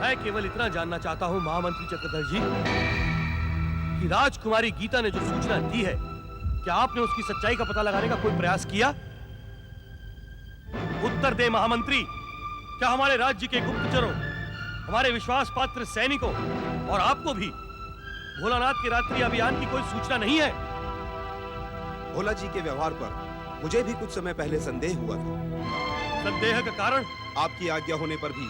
मैं केवल इतना जानना चाहता हूं महामंत्री चक्रधर जी कि राजकुमारी गीता ने जो सूचना दी है, क्या आपने उसकी सच्चाई का पता लगाने का कोई प्रयास किया? उत्तर दे महामंत्री। क्या हमारे राज्य के गुप्तचरों, हमारे विश्वास पात्र सैनिकों और आपको भी भोलानाथ के रात्रि अभियान की कोई सूचना नहीं है? भोला जी के व्यवहार पर मुझे भी कुछ समय पहले संदेह हुआ था। संदेह का कारण? आपकी आज्ञा होने पर भी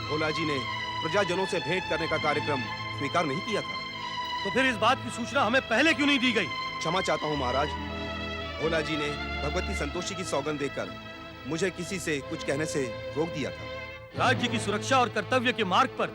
भोला जी ने प्रजाजनों से भेंट करने का कार्यक्रम स्वीकार नहीं किया था। तो फिर इस बात की सूचना हमें पहले क्यों नहीं दी गई? क्षमा चाहता हूँ महाराज। भोला जी ने भगवती संतोषी की सौगंध देकर मुझे किसी से कुछ कहने से रोक दिया था। राज्य की सुरक्षा और कर्तव्य के मार्ग पर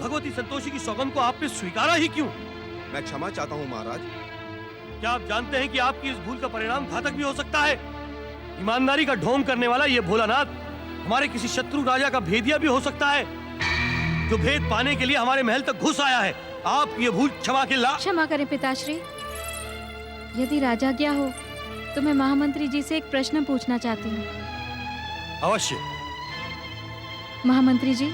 भगवती संतोषी की सौगंध को आपने स्वीकारा ही क्यों? मैं क्षमा चाहता हूँ महाराज। क्या आप जानते हैं कि आपकी इस भूल का परिणाम घातक भी हो सकता है? ईमानदारी का ढोंग करने वाला ये भोलानाथ हमारे किसी शत्रु राजा का भेदिया भी हो सकता है, जो भेद पाने के लिए हमारे महल तक घुस आया है। आप ये भूल क्षमा करें पिताश्री। यदि राजाज्ञा हो तो मैं महामंत्री जी से एक प्रश्न पूछना चाहती हूँ। अवश्य। महामंत्री जी,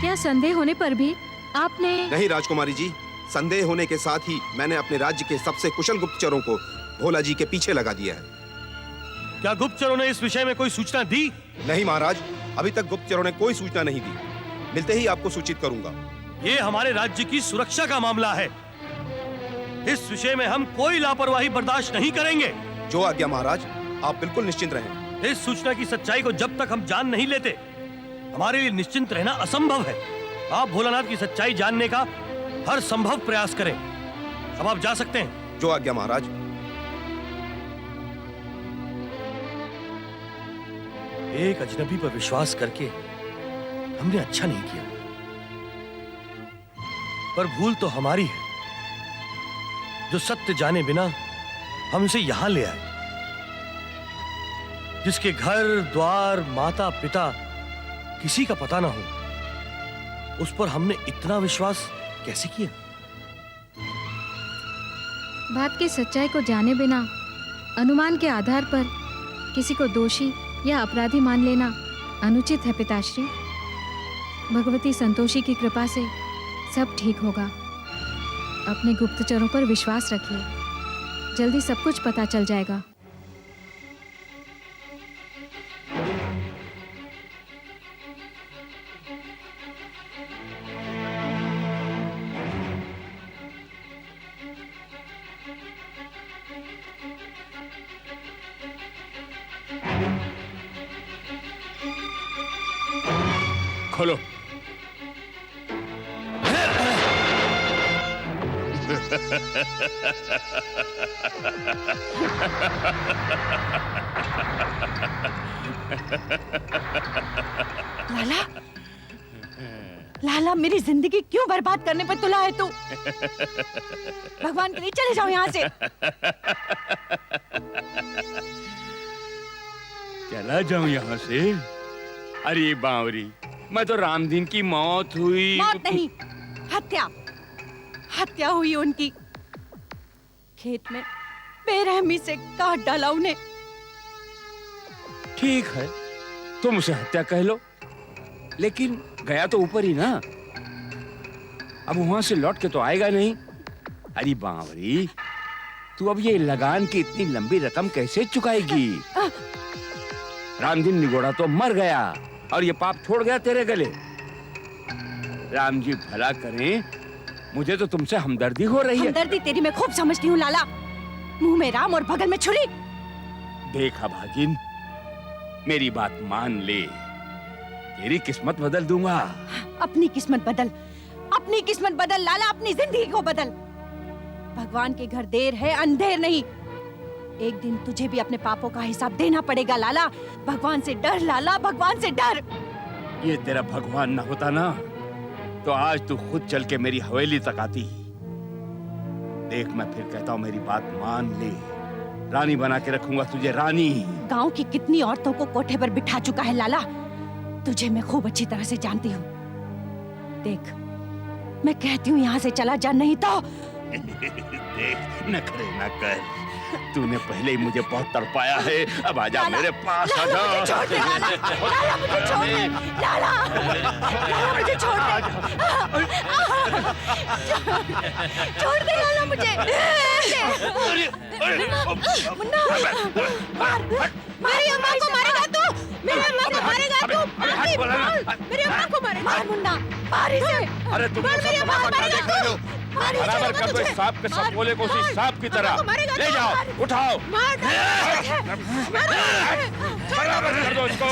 क्या संदेह होने पर भी आपने? नहीं राजकुमारी जी, संदेह होने के साथ ही मैंने अपने राज्य के सबसे कुशल गुप्तचरों को भोला जी के पीछे लगा दिया है। क्या गुप्तचरों ने इस विषय में कोई सूचना दी? नहीं महाराज, अभी तक गुप्तचरों ने कोई सूचना नहीं दी। मिलते ही आपको सूचित करूंगा। ये हमारे राज्य की सुरक्षा का मामला है। इस विषय में हम कोई लापरवाही बर्दाश्त नहीं करेंगे। जो आज्ञा महाराज, आप बिल्कुल निश्चिंत रहें। इस सूचना की सच्चाई को जब तक हम जान नहीं लेते, हमारे लिए निश्चिंत रहना असंभव है। आप भोलानाथ की सच्चाई जानने का हर संभव प्रयास करें। अब आप जा सकते हैं। जो आज्ञा महाराज। एक अजनबी पर विश्वास करके हमने अच्छा नहीं किया, पर भूल तो हमारी है जो सत्य जाने बिना हम इसे यहां ले आए। जिसके घर द्वार माता पिता किसी का पता ना हो, उस पर हमने इतना विश्वास कैसे किया? बात की सच्चाई को जाने बिना अनुमान के आधार पर किसी को दोषी या अपराधी मान लेना अनुचित है पिताश्री। भगवती संतोषी की कृपा से सब ठीक होगा। अपने गुप्तचरों पर विश्वास रखिए, जल्दी सब कुछ पता चल जाएगा। खोलो। लाला, लाला मेरी जिंदगी क्यों बर्बाद करने पर तुला है तू? भगवान के लिए चले जाओ यहाँ से। चला जाऊं यहाँ से? अरे बावरी, मैं तो रामदीन की मौत हुई। मौत नहीं, हत्या, हत्या हुई उनकी। खेत में बेरहमी से काट डाला उन्हें। ठीक है, तुम उसे हत्या कह लो, लेकिन गया तो ऊपर ही ना। अब वहां से लौट के तो आएगा नहीं। अरे बावरी, तू अब ये लगान की इतनी लंबी रकम कैसे चुकाएगी? रामदीन निगोड़ा तो मर गया और ये पाप छोड़ गया तेरे गले। राम जी भला करें, मुझे तो तुमसे हमदर्दी हो रही है। हमदर्दी तेरी मैं खूब समझती हूँ लाला। मुंह में राम और बगल में छुरी। देखा भागिन, मेरी बात मान ले, तेरी किस्मत बदल दूंगा। अपनी किस्मत बदल, अपनी किस्मत बदल लाला, अपनी जिंदगी को बदल। भगवान के घर देर है, अंधेर नहीं। एक दिन तुझे भी अपने पापों का हिसाब देना पड़ेगा लाला। भगवान से डर लाला, भगवान से डर। ये तेरा भगवान ना होता ना, तो आज तू खुद चल के मेरी हवेली तक आती। देख, मैं फिर कहता हूँ, मेरी बात मान ले। रानी बना के रखूंगा तुझे, रानी। गांव की कितनी औरतों को कोठे पर बिठा चुका है लाला। तुझे मैं खूब अच्छी तरह से जानती हूँ। देख, मैं कहती हूँ यहाँ से चला जा, नहीं तो देख नखरे न कर, तूने पहले ही मुझे बहुत तड़पाया है, अब आजा मेरे पास आजा। मुझे छोड़ दे लाला, लाला मुझे छोड़ दे, लाला, लाला मुझे छोड़ दे, छोड़ दे लाला मुझे। मुन्ना, मेरी अम्मा को मारेगा तू, मेरी अम्मा को मारेगा तू, मेरी अम्मा को मारेगा, मार मुन्ना, मार इसे। अरे तुम मेरी अम्मा को मारेगा तू, मार इसे, बराबर कर दो इस सांप के सपोले को उसी सांप की तरह, ले जाओ, उठाओ, बराबर कर दो इसको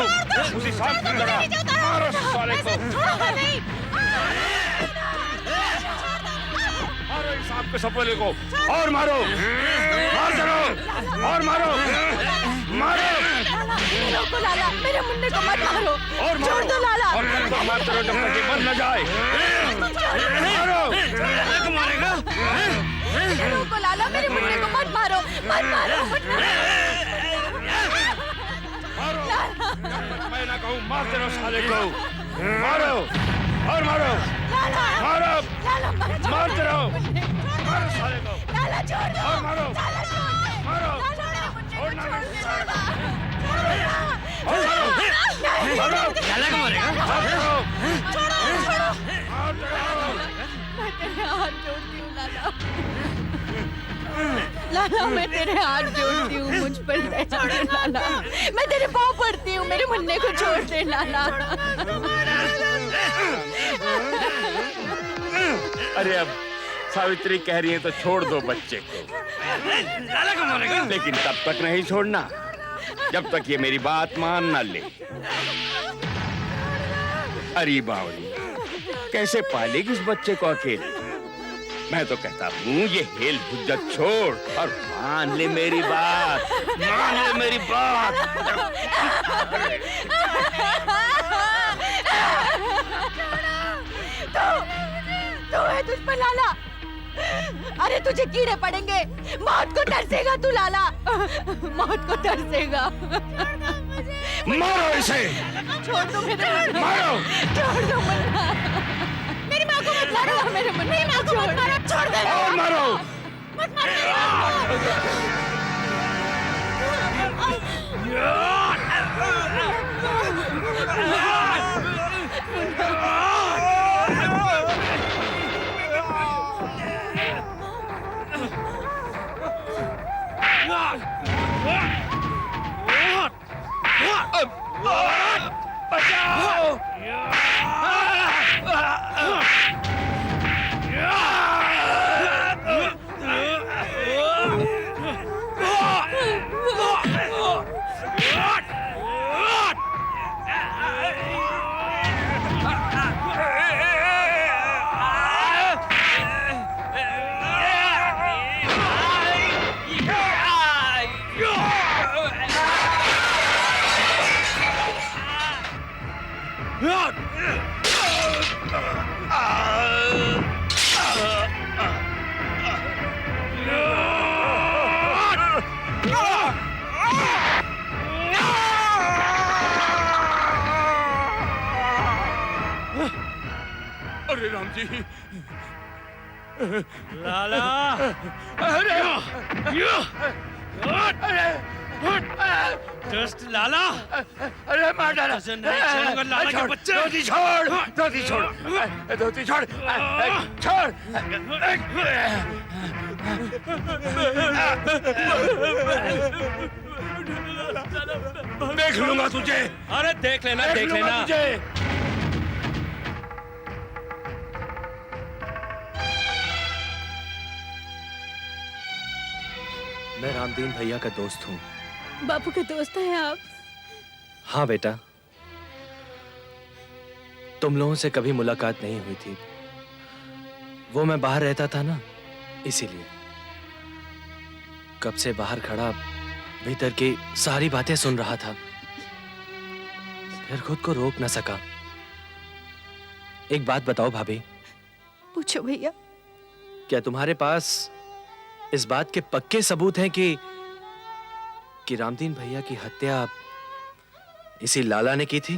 उसी सांप की तरह, मारो साले को, मारो इस सांप के सपोले को, और मारो, मार चलो, और मारो, मारो, रोको लाला, मेरे मुन्ने को मत मारो, और छोड़ दो लाला, और मार चलो जब तक ये मर न जाए, मारो, मारेगा? रोको लाला, मेरे मुन्ने को मत मारो, मत मारो, मैं ना कहूँ मार चलो साले को, मारो, और मारो, मारो, मार चलो, मारो साले को, लाला छोड़ दो, और मारो, लाला छोड़ दो, मारो, और ना और छोड़ दे, और मारो, मारो, लाला को मारेगा? छोड़ो, मैं तेरे हाथ जोड़ती हूँ लाला, लाला मैं तेरे हाथ जोड़ती हूँ, मुझ पर दया कर लाला, मैं तेरे पाँव पड़ती हूँ, मेरे मुन्ने को छोड़ दे लाला। अरे अब सावित्री कह रही है तो छोड़ दो बच्चे को, लाला को मारेगा? लेकिन तब तक नहीं छोड़ना जब तक ये मेरी बात मान न ले। अरे बावली कैसे पालेगी इस बच्चे को अकेले? मैं तो कहता हूँ ये हेल हुज्जत छोड़ और मान ले मेरी बात, मान ले मेरी बात। तू है तुझ पर लाला, अरे तुझे कीड़े पड़ेंगे, मौत को तरसेगा तू लाला, मौत को तरसेगा। मारो इसे, छोड़ दो मेरे मुन्ना, मारो, छोड़ दो मुन्ना, मेरी माँ को मत मारो, मेरे मुन्ना, मेरी माँ को मत मारो, छोड़ दे, और मारो, मत मारो। अरे राम जी, लाला, अरे जस्ट लाला, अरे मार डाला, तुझे नहीं छोड़ूंगा लाला के बच्चे। धोती छोड़, धोती छोड़, धोती छोड़, छोड़। देख लूंगा तुझे, अरे देख लेना, देख लूंगा लेना। तुझे। मैं रामदीन भैया का दोस्त हूँ। बापू के दोस्त हैं आप? हाँ बेटा, तुम लोगों से कभी मुलाकात नहीं हुई थी, वो मैं बाहर रहता था ना, इसीलिए। कब से बाहर खड़ा भीतर की सारी बातें सुन रहा था, फिर खुद को रोक न सका। एक बात बताओ भाभी, पूछो भैया। क्या तुम्हारे पास इस बात के पक्के सबूत हैं कि रामदीन भैया की हत्या इसी लाला ने की थी?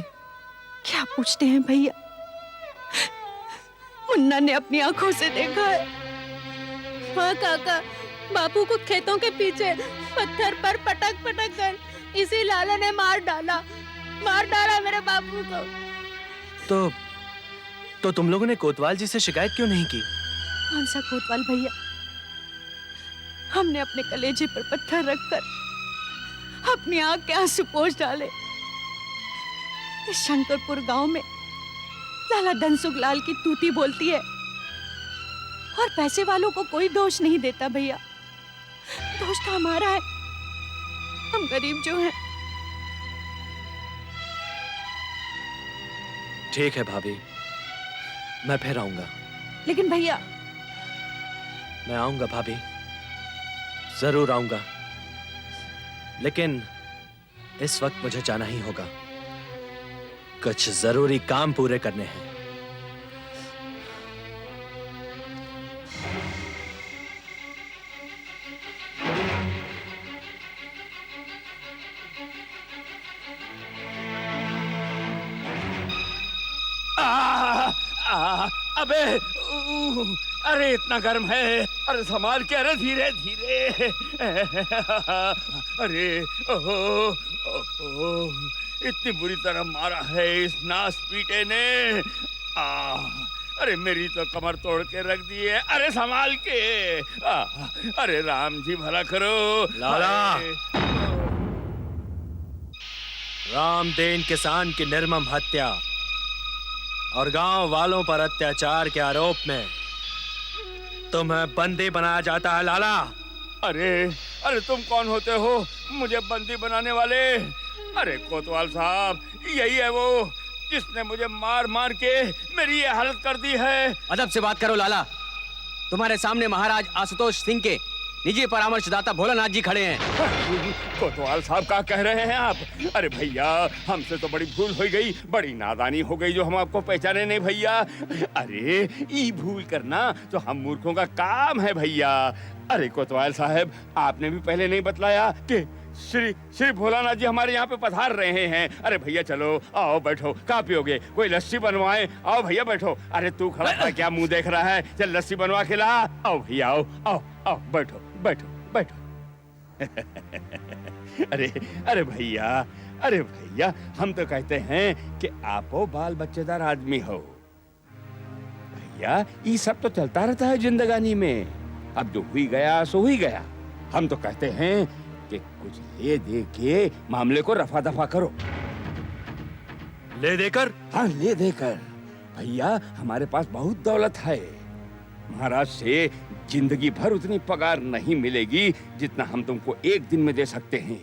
क्या पूछते हैं भैया, मुन्ना ने अपनी आंखों से देखा है, हाँ काका, बापू को खेतों के पीछे पत्थर पर पटक पटक कर इसी लाला ने मार डाला मेरे बापू को। तो तुम लोगों ने कोतवाल जी से शिकायत क्यों नहीं की? कौन सा कोतवाल भैया? हमने अपने कलेजे पर पत्थर रखकर अपनी आंख के आंसू पोंछ डाले। इस शंकरपुर गांव में लाला धनसुख लाल की तूती बोलती है और पैसे वालों को कोई दोष नहीं देता भैया। दोष तो हमारा है, हम गरीब जो हैं। ठीक है भाभी, मैं फिर आऊंगा। लेकिन भैया, मैं आऊंगा भाभी, जरूर आऊंगा, लेकिन इस वक्त मुझे जाना ही होगा। कुछ जरूरी काम पूरे करने हैं। अबे अरे इतना गर्म है, अरे संभाल के, अरे धीरे धीरे। अरे ओहो, ओहो, इतनी बुरी तरह मारा है इस नास पीटे ने। अरे मेरी तो कमर तोड़ के रख दी है। अरे संभाल के। अरे राम जी भला करो। लाला, रामदेन किसान की निर्मम हत्या और गांव वालों पर अत्याचार के आरोप में तुम्हें बंदी बनाया जाता है लाला। अरे अरे तुम कौन होते हो मुझे बंदी बनाने वाले? अरे कोतवाल साहब, यही है वो जिसने मुझे मार मार के मेरी ये हालत कर दी है। अदब से बात करो लाला, तुम्हारे सामने महाराज आशुतोष सिंह के निजी परामर्शदाता भोलानाथ जी खड़े हैं। कोतवाल साहब क्या कह रहे हैं आप? अरे भैया, हमसे तो बड़ी भूल हो गई, बड़ी नादानी हो गई जो हम आपको पहचाने नहीं भैया। अरे ये भूल करना तो हम मूर्खों का काम है भैया। अरे कोतवाल साहब, आपने भी पहले नहीं बतलाया कि श्री भोलानाथ जी हमारे यहाँ पे पधार रहे हैं। अरे भैया चलो, आओ बैठो, क्या पियोगे? कोई लस्सी बनवाएं? आओ भैया बैठो। अरे तू खड़ा था क्या मुंह देख रहा है? चल लस्सी बनवा के ला। आओ भैया, आओ आओ आओ, बैठो बैठो बैठो। अरे अरे भैया, अरे भैया, हम तो कहते हैं कि आपो बाल बच्चेदार आदमी हो। भैया, ये सब तो चलता रहता है जिंदगानी में। अब जो हुई गया सो हुई गया। हम तो कहते हैं कि कुछ ले दे के मामले को रफा दफा करो। ले देकर? हाँ, ले देकर। भैया, हमारे पास बहुत दौलत है। महाराज से जिंदगी भर उतनी पगार नहीं मिलेगी जितना हम तुमको एक दिन में दे सकते हैं।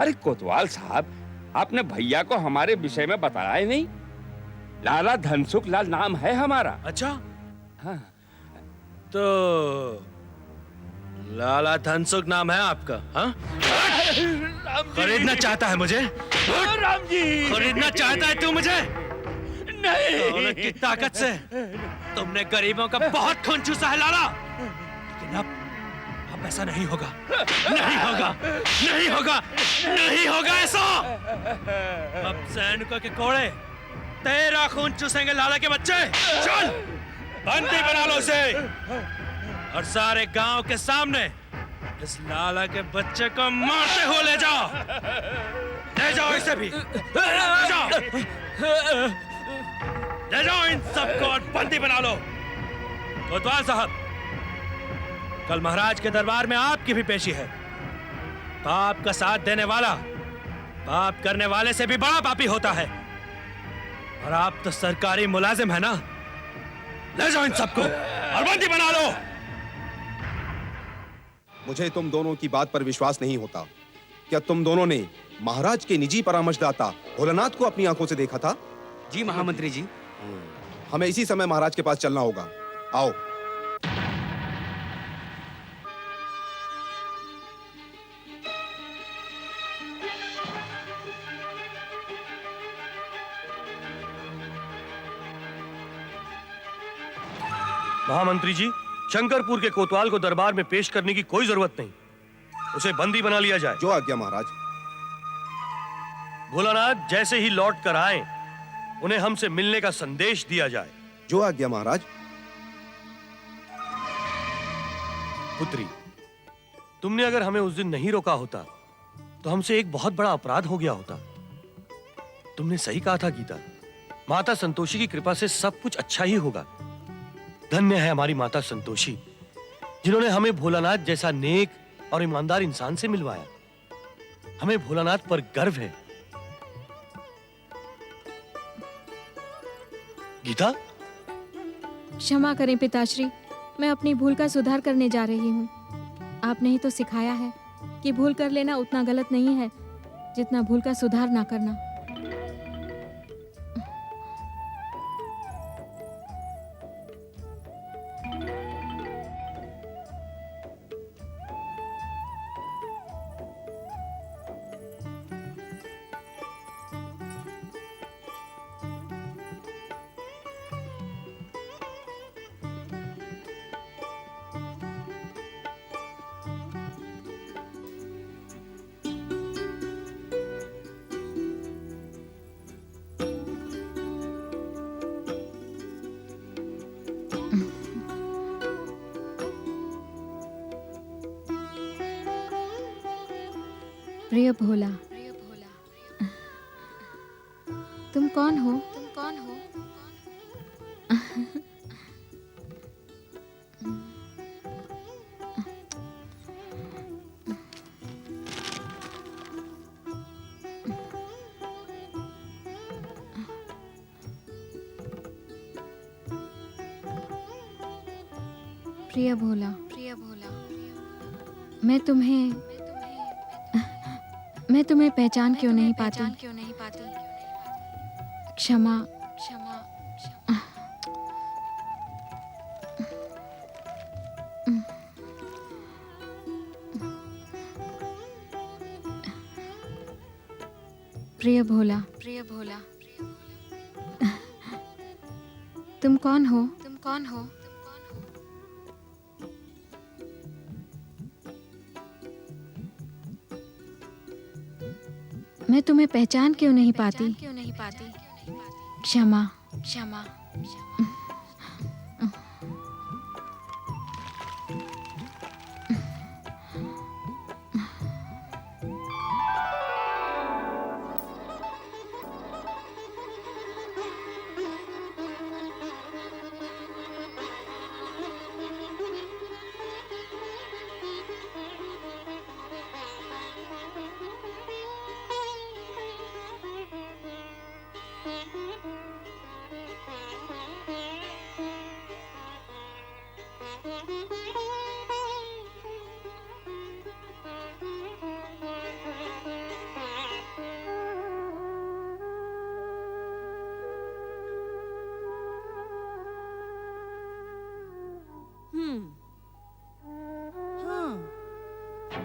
अरे कोतवाल साहब, आपने भैया को हमारे विषय में बताया ही नहीं। लाला धनसुख लाल नाम है हमारा। अच्छा, हाँ। तो लाला धनसुख नाम है आपका? हाँ? खरीदना चाहता है मुझे? राम जी, खरीदना चाहता है तू मुझे? नहीं। दौलत की ताकत से तुमने गरीबों का बहुत खून चूसा है लाला, लेकिन अब ऐसा नहीं होगा। नहीं होगा, नहीं होगा, नहीं होगा ऐसा। अब सैनिकों के कोड़े तेरा खून चूसेंगे लाला के बच्चे। चल, बंदी बना लो उसे और सारे गांव के सामने इस लाला के बच्चे को मारते हुए ले जाओ। ले जाओ इसे भी, ले जाओ, ले जाओ इन सबको और बंदी बना लो। कोतवाल साहब, कल महाराज के दरबार में आपकी भी पेशी है। पाप का साथ देने वाला पाप करने वाले से भी बड़ा पापी होता है, और आप तो सरकारी मुलाजिम है ना। ले जाओ इन सबको और बंदी बना लो। मुझे तुम दोनों की बात पर विश्वास नहीं होता। क्या तुम दोनों ने महाराज के निजी परामर्शदाता भोलानाथ को अपनी आंखों से देखा था? जी महामंत्री जी। हमें इसी समय महाराज के पास चलना होगा। आओ। महामंत्री जी, शंकरपुर के कोतवाल को दरबार में पेश करने की कोई जरूरत नहीं। उसे बंदी बना लिया जाए। जो आज्ञा महाराज। भोलानाथ जैसे ही लौट कर आए, उन्हें हमसे मिलने का संदेश दिया जाए। जो आज्ञा महाराज। पुत्री, तुमने अगर हमें उस दिन नहीं रोका होता तो हमसे एक बहुत बड़ा अपराध हो गया होता। तुमने सही कहा था गीता, माता संतोषी की कृपा से सब कुछ अच्छा ही होगा। धन्य है हमारी माता संतोषी, जिन्होंने हमें भोलानाथ जैसा नेक और ईमानदार इंसान से मिलवाया। हमें भोलानाथ पर गर्व है। गीता, क्षमा करें पिताश्री, मैं अपनी भूल का सुधार करने जा रही हूँ। आपने ही तो सिखाया है कि भूल कर लेना उतना गलत नहीं है जितना भूल का सुधार ना करना। प्रिय भोला, तुम कौन हो? प्रिय भोला, मैं तुम्हें पहचान क्यों नहीं पाती? क्षमा। प्रिय भोला, तुम कौन हो? मैं तुम्हें पहचान क्यों नहीं पाती? क्षमा।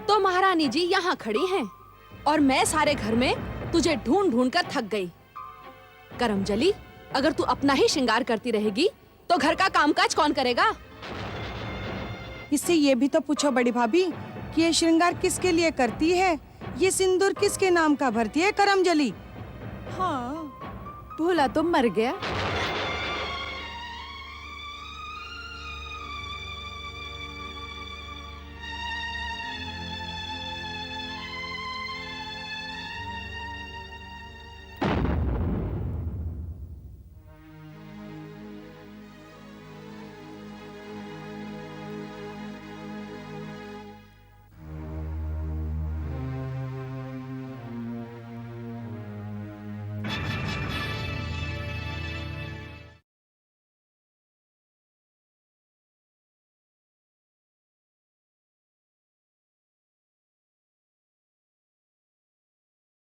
तो महारानी जी यहाँ खड़ी हैं और मैं सारे घर में तुझे ढूंढ ढूंढ कर थक गई। करमजली, अगर तू अपना ही श्रृंगार करती रहेगी तो घर का कामकाज कौन करेगा? इससे ये भी तो पूछो बड़ी भाभी कि ये श्रृंगार किसके लिए करती है, ये सिंदूर किसके नाम का भरती है करमजली? हाँ, भोला तो मर गया,